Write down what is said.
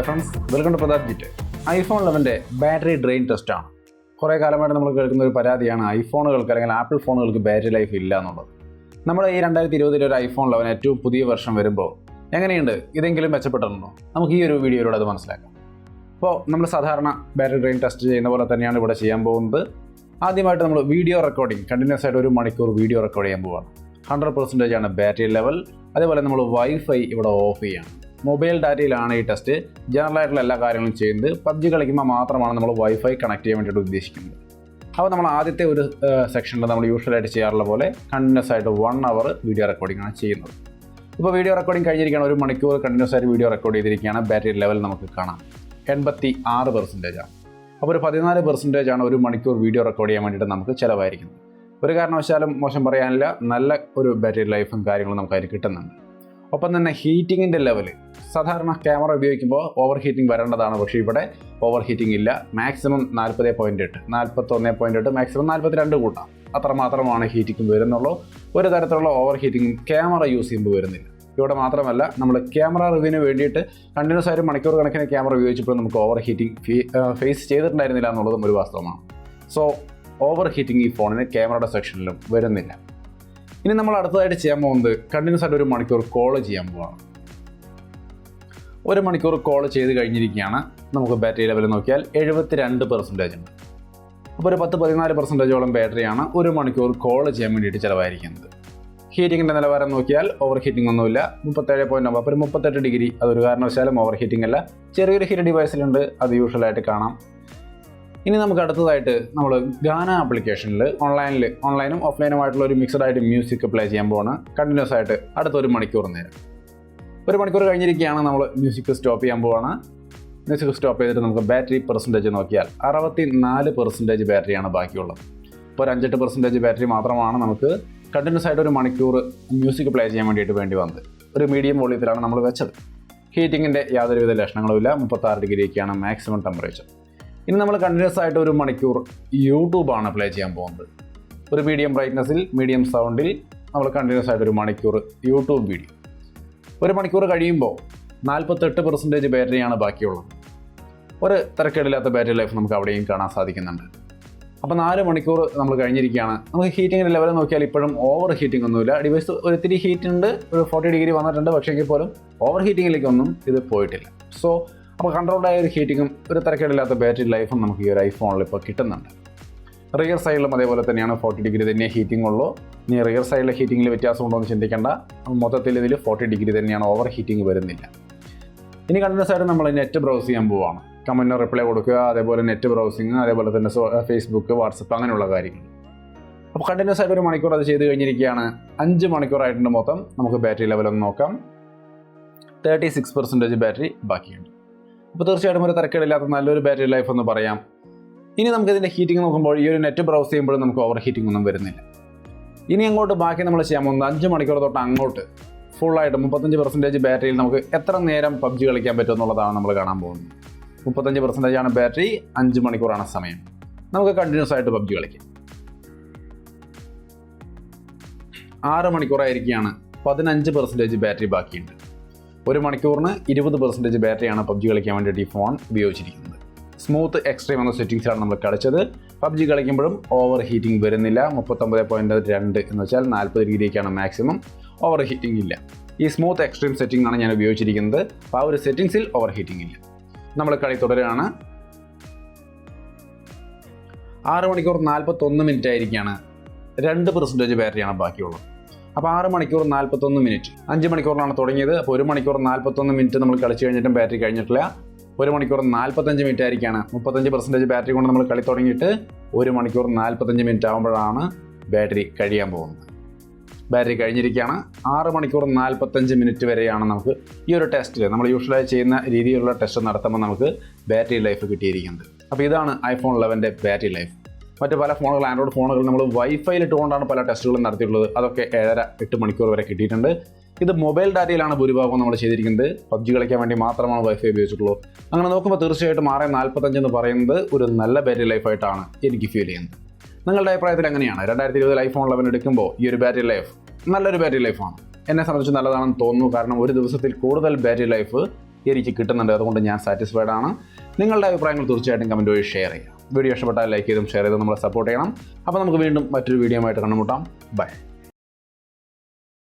Hi friends, welcome to Pratap Jit. IPhone 11 battery drain ടെസ്റ്റാണ്. കുറേ കാലമായിട്ട് നമ്മൾ കേൾക്കുന്ന ഒരു പരാതിയാണ് ഐഫോണുകൾക്ക് അല്ലെങ്കിൽ ആപ്പിൾ ഫോണുകൾക്ക് ബാറ്ററി ലൈഫ് ഇല്ല എന്നുള്ളത്. നമ്മുടെ ഈ 2020 ഒരു ഐഫോൺ 11 ഏറ്റവും പുതിയ വെർഷൻ വരുമ്പോൾ എങ്ങനെയുണ്ട്, ഇതെങ്കിലും മെച്ചപ്പെട്ടിട്ടുണ്ടോ? നമുക്ക് ഈ ഒരു വീഡിയോയിലൂടെ അത് മനസ്സിലാക്കാം. അപ്പോൾ നമ്മൾ സാധാരണ ബാറ്ററി ഡ്രെയിൻ ടെസ്റ്റ് ചെയ്യുന്ന പോലെ തന്നെയാണ് ഇവിടെ ചെയ്യാൻ പോകുന്നത്. ആദ്യമായിട്ട് നമ്മൾ വീഡിയോ റെക്കോർഡിംഗ് കണ്ടിന്യൂസ് ആയിട്ട് 1 മണിക്കൂർ വീഡിയോ റെക്കോർഡ് ചെയ്യാൻ പോവുകയാണ്. 100% ആണ് ബാറ്ററി ലെവൽ. അതേപോലെ നമ്മൾ വൈഫൈ ഇവിടെ ഓഫ് ചെയ്യണം. മൊബൈൽ ഡാറ്റയിലാണ് ഈ ടെസ്റ്റ്. ജനറൽ ആയിട്ടുള്ള എല്ലാ കാര്യങ്ങളും ചെയ്യുന്നത് പബ്ജി കളിക്കുമ്പോൾ മാത്രമാണ് നമ്മൾ വൈഫൈ കണക്ട് ചെയ്യാൻ വേണ്ടിയിട്ട് ഉദ്ദേശിക്കുന്നത്. അപ്പോൾ നമ്മൾ ആദ്യത്തെ ഒരു സെക്ഷനിൽ നമ്മൾ യൂഷ്വലായിട്ട് ചെയ്യാറുള്ള പോലെ കണ്ടിന്യൂസ് ആയിട്ട് 1 അവർ വീഡിയോ റെക്കോർഡിംഗ് ആണ് ചെയ്യുന്നത്. ഇപ്പോൾ വീഡിയോ റെക്കോർഡിംഗ് കഴിഞ്ഞിരിക്കുകയാണ്. 1 മണിക്കൂർ കണ്ടിന്യൂസ് ആയിട്ട് വീഡിയോ റെക്കോർഡ് ചെയ്തിരിക്കുകയാണ്. ബാറ്ററി ലെവൽ നമുക്ക് കാണാം 86% ആണ്. അപ്പോൾ ഒരു 14% ആണ് 1 മണിക്കൂർ വീഡിയോ റെക്കോർഡ് ചെയ്യാൻ വേണ്ടിയിട്ട് നമുക്ക് ചിലവായിരിക്കുന്നത്. ഒരു കാരണവശാലും മോശം പറയാനില്ല, നല്ല ഒരു ബാറ്ററി ലൈഫും കാര്യങ്ങളും നമുക്ക് അതിൽ കിട്ടുന്നുണ്ട്. ഒപ്പം തന്നെ ഹീറ്റിങ്ങിൻ്റെ ലെവൽ സാധാരണ ക്യാമറ ഉപയോഗിക്കുമ്പോൾ ഓവർ ഹീറ്റിംഗ് വരേണ്ടതാണ്, പക്ഷേ ഇവിടെ ഓവർ ഹീറ്റിംഗ് ഇല്ല. മാക്സിമം 40.8, 41.8, മാക്സിമം 42 കൂട്ടാം. അത്രമാത്രമാണ് ഹീറ്റിംഗ് വരുന്നുള്ളൂ. ഒരു തരത്തിലുള്ള ഓവർ ഹീറ്റിംഗും ക്യാമറ യൂസ് ചെയ്യുമ്പോൾ വരുന്നില്ല. ഇവിടെ മാത്രമല്ല, നമ്മൾ ക്യാമറ റിവ്യൂവിന് വേണ്ടിയിട്ട് കണ്ടിന്യൂസ് ആയിട്ട് മണിക്കൂർ കണക്കിന് ക്യാമറ ഉപയോഗിച്ചപ്പോൾ നമുക്ക് ഓവർ ഹീറ്റിംഗ് ഫേസ് ചെയ്തിട്ടുണ്ടായിരുന്നില്ല എന്നുള്ളതും ഒരു വാസ്തവമാണ്. സോ ഓവർ ഹീറ്റിംഗ് ഈ ഫോണിന് ക്യാമറയുടെ സെക്ഷനിലും വരുന്നില്ല. ഇനി നമ്മൾ അടുത്തതായിട്ട് ചെയ്യാൻ പോകുന്നത് കണ്ടിന്യൂസ് ആയിട്ട് 1 മണിക്കൂർ കോൾ ചെയ്യാൻ പോവാണ്. 1 മണിക്കൂർ കോൾ ചെയ്ത് കഴിഞ്ഞിരിക്കുകയാണ്. നമുക്ക് ബാറ്ററി ലെവൽ നോക്കിയാൽ 72% ഉണ്ട്. അപ്പോൾ ഒരു 14% ബാറ്ററിയാണ് 1 മണിക്കൂർ കോൾ ചെയ്യാൻ വേണ്ടിയിട്ട് ചിലവായിരിക്കുന്നത്. ഹീറ്റിങ്ങിൻ്റെ നിലവാരം നോക്കിയാൽ ഓവർ ഹീറ്റിംഗ് ഒന്നുമില്ല. 37.9, അപ്പോൾ ഒരു 38 ഡിഗ്രി. അതൊരു കാരണവശാലും ഓവർ ഹീറ്റിംഗ് അല്ല. ചെറിയൊരു ഹീറ്റ് ഡിവൈസിലുണ്ട്, അത് യൂഷ്വലായിട്ട് കാണാം. ഇനി നമുക്ക് അടുത്തതായിട്ട് നമ്മൾ ഗാന ആപ്ലിക്കേഷനിൽ ഓൺലൈനും ഓഫ്ലൈനുമായിട്ടുള്ള ഒരു മിക്സഡ് ആയിട്ട് മ്യൂസിക് പ്ലേ ചെയ്യാൻ പോവാണ്. കണ്ടിന്യൂസ് ആയിട്ട് അടുത്ത 1 മണിക്കൂർ നേരം. 1 മണിക്കൂർ കഴിഞ്ഞിരിക്കുകയാണ്. നമ്മൾ മ്യൂസിക് സ്റ്റോപ്പ് ചെയ്യാൻ പോവാണ്. മ്യൂസിക് സ്റ്റോപ്പ് ചെയ്തിട്ട് നമുക്ക് ബാറ്ററി പെർസെൻറ്റേജ് നോക്കിയാൽ 64% ബാറ്ററിയാണ് ബാക്കിയുള്ളത്. ഇപ്പോൾ ഒരു 5-8% ബാറ്ററി മാത്രമാണ് നമുക്ക് കണ്ടിന്യൂസ് ആയിട്ട് 1 മണിക്കൂർ മ്യൂസിക് പ്ലേ ചെയ്യാൻ വേണ്ടിയിട്ട് വേണ്ടി വന്നത്. ഒരു മീഡിയം വോളിയത്തിലാണ് നമ്മൾ വെച്ചത്. ഹീറ്റിങ്ങിൻ്റെ യാതൊരുവിധ ലക്ഷണങ്ങളുമില്ല. 36 ഡിഗ്രിയൊക്കെയാണ് മാക്സിമം ടെമ്പറേച്ചർ. ഇനി നമ്മൾ കണ്ടിന്യൂസ് ആയിട്ട് 1 മണിക്കൂർ യൂട്യൂബാണ് പ്ലേ ചെയ്യാൻ പോകുന്നത്. ഒരു മീഡിയം ബ്രൈറ്റ്നസ്സിൽ മീഡിയം സൗണ്ടിൽ നമ്മൾ കണ്ടിന്യൂസ് ആയിട്ട് 1 മണിക്കൂർ യൂട്യൂബ് വീഡിയോ. 1 മണിക്കൂർ കഴിയുമ്പോൾ 48% ബാറ്ററിയാണ് ബാക്കിയുള്ളത്. ഒരു തിരക്കേടില്ലാത്ത ബാറ്ററി ലൈഫ് നമുക്ക് അവിടെയും കാണാൻ സാധിക്കുന്നുണ്ട്. അപ്പോൾ 4 മണിക്കൂർ നമ്മൾ കഴിഞ്ഞിരിക്കുകയാണ്. നമുക്ക് ഹീറ്റിങ്ങിൻ്റെ ലെവൽ നോക്കിയാൽ ഇപ്പോഴും ഓവർ ഹീറ്റിംഗ് ഒന്നുമില്ല. ഡിവൈസ് ഒത്തിരി ഹീറ്റ് ഉണ്ട്, ഒരു 40 ഡിഗ്രി വന്നിട്ടുണ്ട്. പക്ഷേ എങ്കിൽ പോലും ഓവർ ഹീറ്റിങ്ങിലേക്കൊന്നും ഇത് പോയിട്ടില്ല. സോ അപ്പോൾ കൺട്രോൾഡായ ഒരു ഹീറ്റിങ്ങും ഒരു തിരക്കേടില്ലാത്ത ബാറ്ററി ലൈഫും നമുക്ക് ഈ ഒരു ഐഫോണിൽ ഇപ്പോൾ കിട്ടുന്നുണ്ട്. റിയർ സൈഡിലും അതേപോലെ തന്നെയാണ് 40 ഡിഗ്രി തന്നെ ഹീറ്റിംഗ് ഉള്ളൂ. ഇനി റിയർ സൈഡിലെ ഹീറ്റിങ്ങിൽ വ്യത്യാസമുണ്ടോ എന്ന് ചിന്തിക്കേണ്ട. മൊത്തത്തിൽ ഇതിൽ 40 ഡിഗ്രി തന്നെയാണ്, ഓവർ ഹീറ്റിംഗ് വരുന്നില്ല. ഇനി കണ്ടിന്യൂസ് ആയിട്ട് നമ്മൾ നെറ്റ് ബ്രൗസ് ചെയ്യാൻ പോവുകയാണ്. കമൻറ്റിന് റിപ്ലൈ കൊടുക്കുക, അതേപോലെ നെറ്റ് ബ്രൗസിങ്, അതേപോലെ തന്നെ ഫേസ്ബുക്ക്, വാട്സപ്പ് അങ്ങനെയുള്ള കാര്യങ്ങൾ. അപ്പോൾ കണ്ടിന്യൂസ് ആയിട്ട് 1 മണിക്കൂർ അത് ചെയ്ത് കഴിഞ്ഞിരിക്കുകയാണ്. 5 മണിക്കൂറായിട്ടുണ്ട് മൊത്തം. നമുക്ക് ബാറ്ററി ലെവൽ ഒന്ന് നോക്കാം. 36% ബാറ്ററി ബാക്കിയുണ്ട്. അപ്പോൾ തീർച്ചയായിട്ടും ഒരു തിരക്കേടില്ലാത്ത നല്ലൊരു ബാറ്ററി ലൈഫ് എന്ന് പറയാം. ഇനി നമുക്കിതിൻ്റെ ഹീറ്റിംഗ് നോക്കുമ്പോൾ ഈ ഒരു നെറ്റ് ബ്രൗസ് ചെയ്യുമ്പോഴും നമുക്ക് ഓവർ ഹീറ്റിംഗ് ഒന്നും വരുന്നില്ല. ഇനി അങ്ങോട്ട് ബാക്കി നമ്മൾ ചെയ്യാൻ പോകുന്നത് 5 മണിക്കൂർ തൊട്ട് അങ്ങോട്ട് ഫുള്ളായിട്ട് 35% ബാറ്ററിയിൽ നമുക്ക് എത്ര നേരം പബ്ജി കളിക്കാൻ പറ്റും എന്നുള്ളതാണ് നമ്മൾ കാണാൻ പോകുന്നത്. 35% ആണ് ബാറ്ററി, 5 മണിക്കൂറാണ് സമയം. നമുക്ക് കണ്ടിന്യൂസ് ആയിട്ട് പബ്ജി കളിക്കാം. 6 മണിക്കൂറായിരിക്കുകയാണ്. 15% ബാറ്ററി ബാക്കിയുണ്ട്. 1 മണിക്കൂറിന് 20% ബാറ്ററിയാണ് പബ്ജി കളിക്കാൻ വേണ്ടിയിട്ട് ഈ ഫോൺ ഉപയോഗിച്ചിരിക്കുന്നത്. സ്മൂത്ത് എക്സ്ട്രീം എന്ന സെറ്റിംഗ്സിലാണ് നമ്മൾ കളിച്ചത്. പബ്ജി കളിക്കുമ്പോഴും ഓവർ ഹീറ്റിംഗ് വരുന്നില്ല. 39.2 എന്ന് വെച്ചാൽ 40 ഡിഗ്രിയൊക്കെയാണ് മാക്സിമം. ഓവർ ഹീറ്റിംഗ് ഇല്ല. ഈ സ്മൂത്ത് എക്സ്ട്രീം സെറ്റിംഗ് ആണ് ഞാൻ ഉപയോഗിച്ചിരിക്കുന്നത്. അപ്പോൾ ആ ഒരു സെറ്റിംഗ്സിൽ ഓവർ ഹീറ്റിംഗ് ഇല്ല. നമ്മൾ കളി തുടരുകയാണ്. 6 മണിക്കൂർ 41 മിനിറ്റ് ആയിരിക്കുകയാണ്. 2% ബാറ്ററിയാണ് ബാക്കിയുള്ളത്. അപ്പോൾ 6 മണിക്കൂർ 41 മിനിറ്റ്. 5 മണിക്കൂറിലാണ് തുടങ്ങിയത്. അപ്പോൾ 1 മണിക്കൂർ 41 മിനിറ്റ് നമ്മൾ കളിച്ച് കഴിഞ്ഞിട്ടും ബാറ്ററി കഴിഞ്ഞിട്ടില്ല. 1 മണിക്കൂർ 45 മിനിറ്റ് ആയിരിക്കുകയാണ്. 35% ബാറ്ററി കൊണ്ട് നമ്മൾ കളി തുടങ്ങിയിട്ട് 1 മണിക്കൂർ 45 മിനിറ്റ് ആകുമ്പോഴാണ് ബാറ്ററി കഴിയാൻ പോകുന്നത്. ബാറ്ററി കഴിഞ്ഞിരിക്കുകയാണ്. 6 മണിക്കൂർ 45 മിനിറ്റ് വരെയാണ് നമുക്ക് ഈ ഒരു ടെസ്റ്റിൽ നമ്മൾ യൂഷ്വലായി ചെയ്യുന്ന രീതിയിലുള്ള ടെസ്റ്റ് നടത്തുമ്പോൾ നമുക്ക് ബാറ്ററി ലൈഫ് കിട്ടിയിരിക്കുന്നത്. അപ്പോൾ ഇതാണ് ഐഫോൺ 11 ബാറ്ററി ലൈഫ്. മറ്റ് പല ഫോണുകൾ, ആൻഡ്രോയിഡ് ഫോണുകൾ നമ്മൾ വൈഫൈയിൽ ഇട്ടുകൊണ്ടാണ് പല ടെസ്റ്റുകളും നടത്തിയിട്ടുള്ളത്. അതൊക്കെ 7.5-8 മണിക്കൂർ വരെ കിട്ടിയിട്ടുണ്ട്. ഇത് മൊബൈൽ ഡാറ്റയിലാണ് ഭൂരിഭാഗവും നമ്മൾ ചെയ്തിരിക്കുന്നത്. പബ്ജി കളിക്കാൻ വേണ്ടി മാത്രമാണ് വൈഫൈ ഉപയോഗിച്ചിട്ടുള്ളൂ. അങ്ങനെ നോക്കുമ്പോൾ തീർച്ചയായിട്ടും 6.45 എന്ന് പറയുന്നത് ഒരു നല്ല ബാറ്ററി ലൈഫായിട്ടാണ് എനിക്ക് ഫീൽ ചെയ്യുന്നത്. നിങ്ങളുടെ അഭിപ്രായത്തിൽ എങ്ങനെയാണ്? 2020 ഐഫോൺ 11 എടുക്കുമ്പോൾ ഈ ഒരു ബാറ്ററി ലൈഫ് നല്ലൊരു ബാറ്ററി ലൈഫാണ്. എന്നെ സംബന്ധിച്ച് നല്ലതാണെന്ന് തോന്നുന്നു. കാരണം ഒരു ദിവസത്തിൽ കൂടുതൽ ബാറ്ററി ലൈഫ് എനിക്ക് കിട്ടുന്നുണ്ട്. അതുകൊണ്ട് ഞാൻ സാറ്റിസ്ഫൈഡ് ആണ്. നിങ്ങളുടെ അഭിപ്രായങ്ങൾ തീർച്ചയായിട്ടും കമൻറ്റ് വഴി ഷെയർ ചെയ്യുക. വീഡിയോ ഇഷ്ടപ്പെട്ടാൽ ലൈക്ക് ചെയ്തും ഷെയർ ചെയ്തും നമ്മളെ സപ്പോർട്ട് ചെയ്യണം. അപ്പോൾ നമുക്ക് വീണ്ടും മറ്റൊരു വീഡിയോ ആയിട്ട് കണ്ടുമുട്ടാം. ബൈ.